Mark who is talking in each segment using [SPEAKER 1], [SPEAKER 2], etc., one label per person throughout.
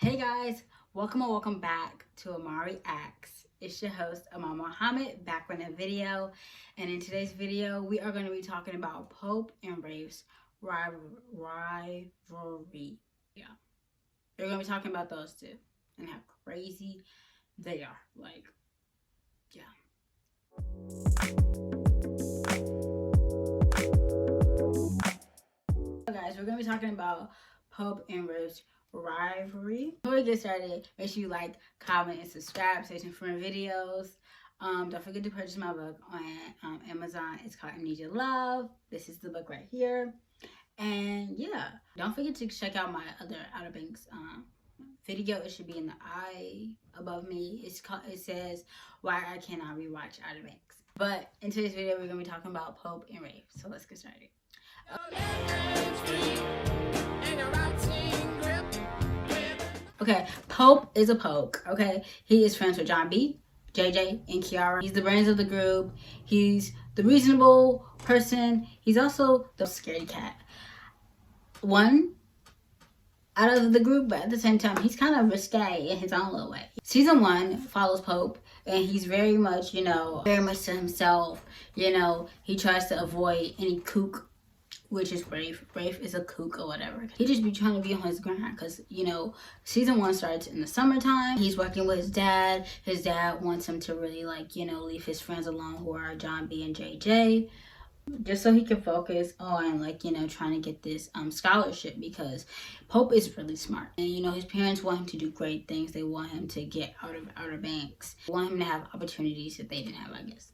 [SPEAKER 1] Hey guys, welcome or welcome back to REWATCH. It's your host, Iman Mohammed, back with a video. And in today's video, we are going to be talking about Pope and RAFE'S rivalry. Yeah, we're going to be talking about those two and how crazy they are. Like, yeah. So guys, we're going to be talking about Pope and RAFE'S rivalry. Before we get started, make sure you like, comment, and subscribe. Stay tuned for more videos. Don't forget to purchase my book on Amazon. It's called Amnesia Love. This is the book right here. And yeah, don't forget to check out my other Outer Banks video. It should be in the eye above me. It says why I cannot rewatch Outer Banks. But in today's video, we're gonna be talking about Pope and Rafe. So let's get started. Okay, Pope is a poke, okay? He is friends with John B, JJ, and Kiara. He's the brains of the group. He's the reasonable person. He's also the scaredy cat. One out of the group, but at the same time, he's kind of risque in his own little way. Season 1 follows Pope, and he's very much, very much to himself. He tries to avoid any kook, which is Rafe. Rafe is a kook or whatever. He just be trying to be on his grind because, season 1 starts in the summertime. He's working with his dad. His dad wants him to really, leave his friends alone who are John B and JJ. Just so he can focus on, trying to get this scholarship because Pope is really smart. And, his parents want him to do great things. They want him to get out of Outer Banks. They want him to have opportunities that they didn't have, I guess.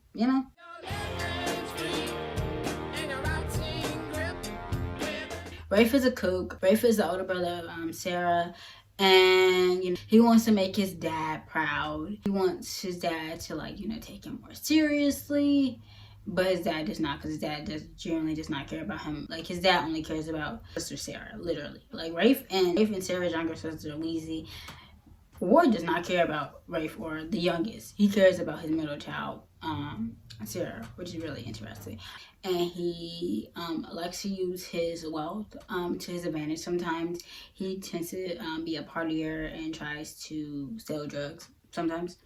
[SPEAKER 1] Rafe is a kook. Rafe is the older brother of Sarah. And, he wants to make his dad proud. He wants his dad to, take him more seriously. But his dad does not, because his dad generally does not care about him. His dad only cares about sister Sarah, literally. Rafe and Sarah's younger sister, Weezy, Ward does not care about Rafe or the youngest. He cares about his middle child, Sarah, which is really interesting. And he likes to use his wealth to his advantage. Sometimes he tends to be a partier and tries to sell drugs sometimes.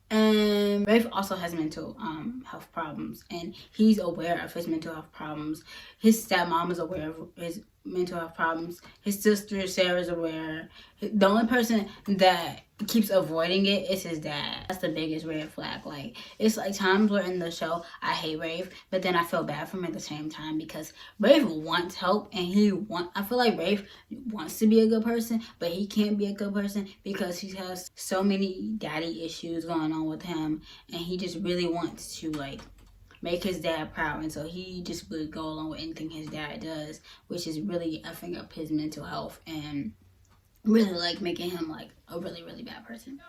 [SPEAKER 1] And Rafe also has mental health problems, and he's aware of his mental health problems. His stepmom is aware of his mental health problems. His sister Sarah's aware. The only person that keeps avoiding it is his dad. That's the biggest red flag. It's times where in the show I hate Rafe, but then I feel bad for him at the same time because Rafe wants help, and I feel like Rafe wants to be a good person, but he can't be a good person because he has so many daddy issues going on with him, and he just really wants to make his dad proud, and so he just would go along with anything his dad does, which is really effing up his mental health and really making him a really, really bad person.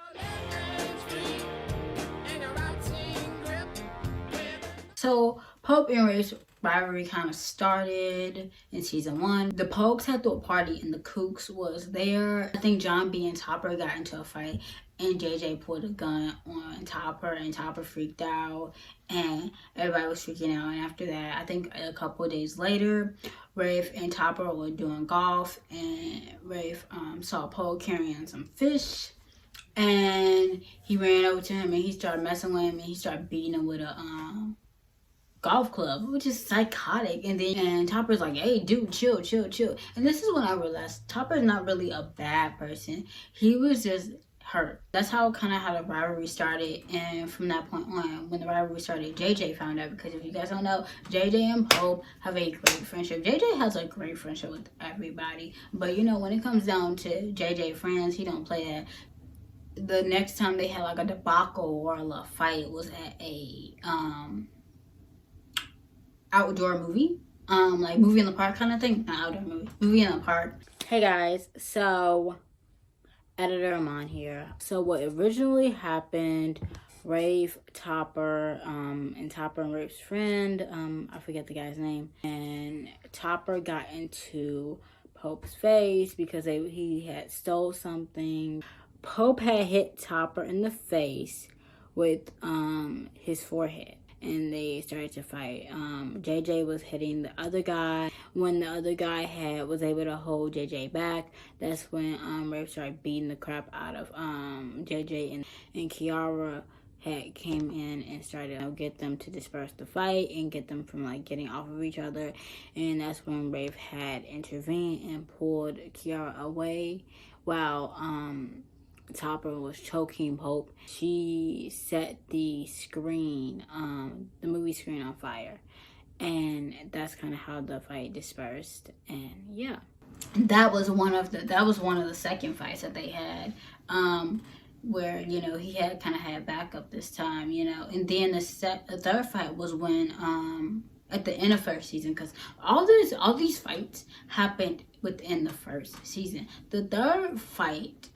[SPEAKER 1] So Pope and Rafe's rivalry kind of started in season 1. The Popes had through a party and the Kooks was there. I think John B and Topper got into a fight and JJ pulled a gun on Topper and Topper freaked out and everybody was freaking out. And after that, I think a couple of days later, Rafe and Topper were doing golf and Rafe saw Pope carrying some fish. And he ran over to him and he started messing with him and he started beating him with a golf club, which is psychotic. And Topper's like, hey dude, chill. And this is when I realized Topper's not really a bad person. He was just hurt. That's how the rivalry started. And from that point on, when the rivalry started, JJ found out, because if you guys don't know, JJ and Pope have a great friendship. JJ has a great friendship with everybody, but when it comes down to JJ friends, he don't play that. The next time they had a debacle or a fight was at a outdoor movie, movie in the park kind of thing. Not outdoor movie in the park. Hey guys, so editor Iman here. So what originally happened, Rafe, Topper, and Topper and Rafe's friend, I forget the guy's name, and Topper got into Pope's face because he had stole something. Pope had hit Topper in the face with his forehead. and they started to fight. JJ was hitting the other guy. When the other guy was able to hold JJ back, that's when Rafe started beating the crap out of JJ, and Kiara came in and started to get them to disperse the fight and get them from like getting off of each other. And that's when Rafe had intervened and pulled Kiara away while Topper was choking Pope. She set the screen, the movie screen, on fire, and that's kind of how the fight dispersed. And yeah, that was one of the second fights that they had, where, you know, he had kind of had backup this time, you know. And then the third fight was when at the end of first season, because all these fights happened within the first season. The third fight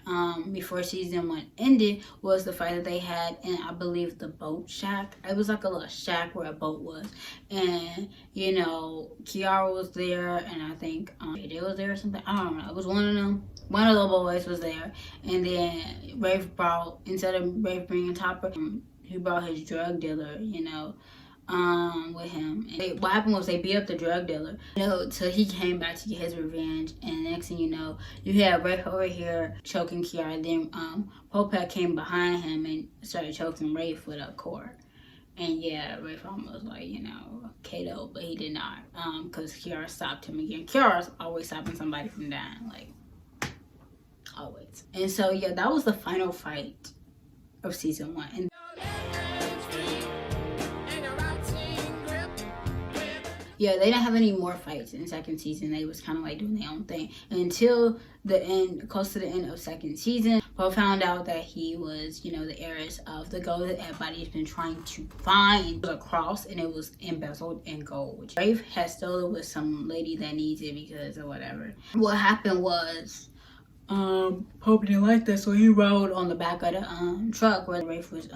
[SPEAKER 1] before season 1 ended was the fight that they had in, I believe, the boat shack. It was like a little shack where a boat was, and, you know, Kiara was there, and I think JJ was there or something. I don't know. It was one of them. One of the boys was there, and then Rafe brought, instead of Rafe bringing Topper, he brought his drug dealer, you know, with him. And what happened was they beat up the drug dealer, you know, so he came back to get his revenge. And the next thing you know, you had Rafe over here choking Kiara. Then Pope came behind him and started choking Rafe with a cord. And yeah, Rafe almost, like, you know, KO'd, but he did not, because Kiara stopped him again. Kiara's always stopping somebody from dying, like, always. And so yeah, that was the final fight of season 1. And yeah, they didn't have any more fights in second season. They was kind of like doing their own thing until the end, close to the end of second season. Poe found out that he was, you know, the heiress of the gold that everybody's been trying to find. A cross, and it was embezzled in gold. Rafe had stolen it with some lady that needs it because of whatever. What happened was, Pope didn't like that, so he rode on the back of the truck where Rafe was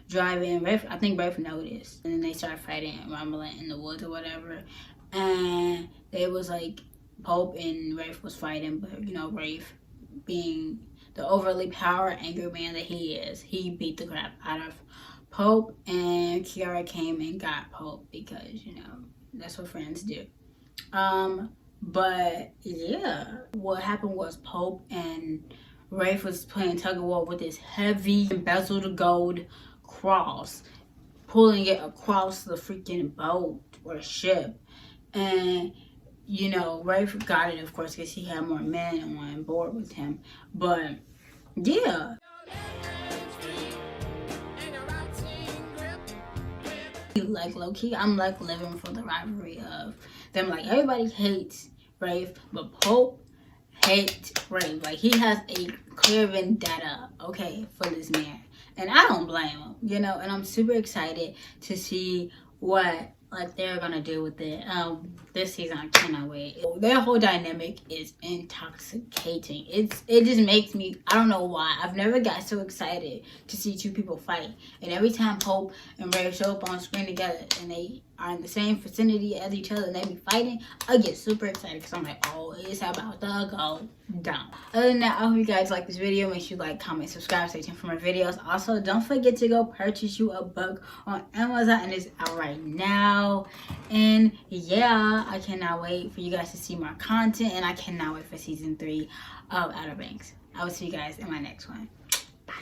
[SPEAKER 1] driving. I think Rafe noticed, and then they started fighting and rumbling in the woods or whatever. And they was like, Pope and Rafe was fighting, but, you know, Rafe, being the overly power angry man that he is, he beat the crap out of Pope, and Kiara came and got Pope because, you know, that's what friends do. But yeah, what happened was Pope and Rafe was playing tug of war with this heavy embezzled gold cross, pulling it across the freaking boat or ship. And, you know, Rafe got it, of course, because he had more men on board with him. But yeah, like, low-key, I'm like living for the rivalry of them. Like, everybody hates Rafe, but Pope hates Rafe. Like, he has a clear vendetta, okay, for this man, and I don't blame him, you know. And I'm super excited to see what, like, they're gonna do with it this season. I cannot wait. Their whole dynamic is intoxicating. It just makes me, I don't know why, I've never got so excited to see two people fight. And every time Pope and Rafe show up on screen together and they are in the same vicinity as each other and they be fighting, I get super excited because I'm like, oh, it's about to go down. Other than that, I hope you guys like this video. Make sure you like, comment, subscribe, stay tuned for more videos. Also, don't forget to go purchase you a book on Amazon, and it's out right now. And yeah, I cannot wait for you guys to see more content, and I cannot wait for season 3 of Outer Banks. I will see you guys in my next one. Bye.